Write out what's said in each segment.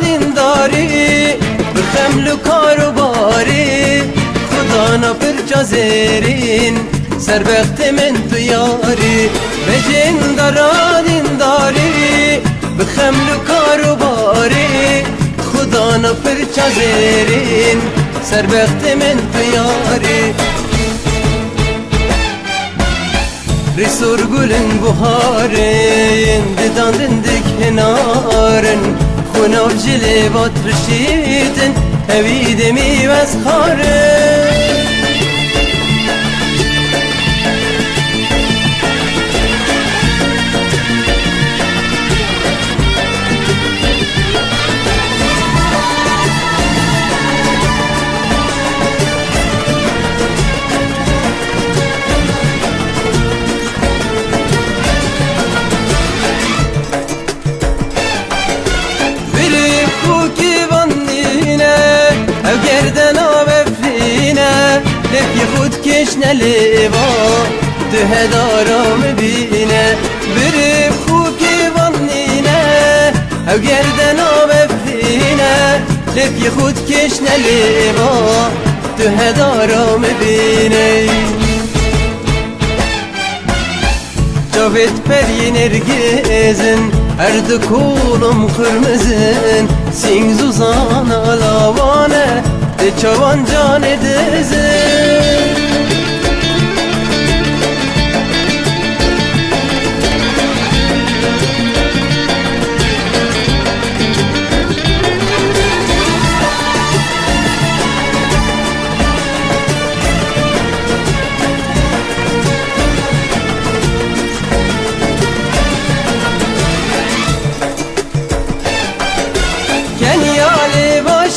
دینداری بخم لو کاروباری خدا نپرچا زیرین سر وقت من تو یاری بجین دارا دینداری بخم لو کاروباری خدا نپرچا زیرین سر وقت من تو یاری Risur gülün buharın Didan dindik hinarın Xunav jili batrışidin Evidemi vezkarın گردن آبفینه لفی خود کشنه لیوا ده دارم بینه بری خوب که وانینه او گردن آبفینه لفی خود کشنه لیوا ده دارم بینه Cavit peryin ergezin Erdi kolum kırmızın Sin zuzan alavane De çavan can edezin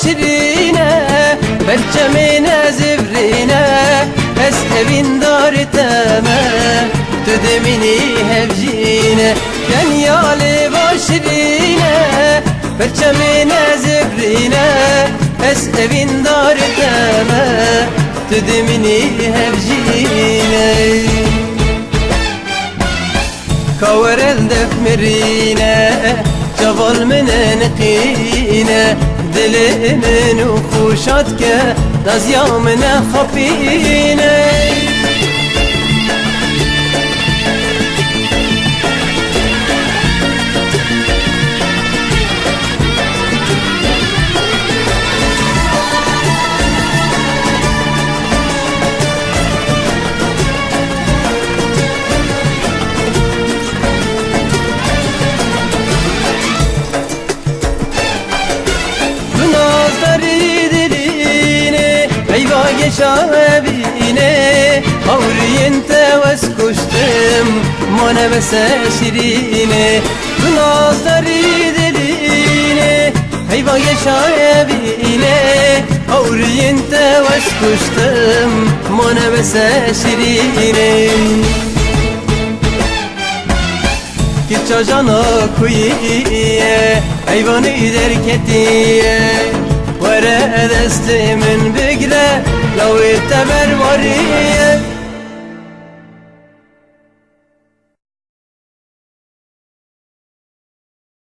şirine Perçemine zivrine Es evin darı teme Tüdemini hevcine Kenyali başirine Perçemine zivrine Es evin darı teme Tüdemini hevcine Kaverel defmirine Caval menen qine دل من خوشت که نزیا من خفینه شابيني قوري انت واسكشتم مانا بس شيريني بنظري دليني هيبا يا شابيني قوري انت واسكشتم مانا بس شيريني كيتشا جانا كويه حيواني دركتيه ورا دست من بقله لو التمر وريه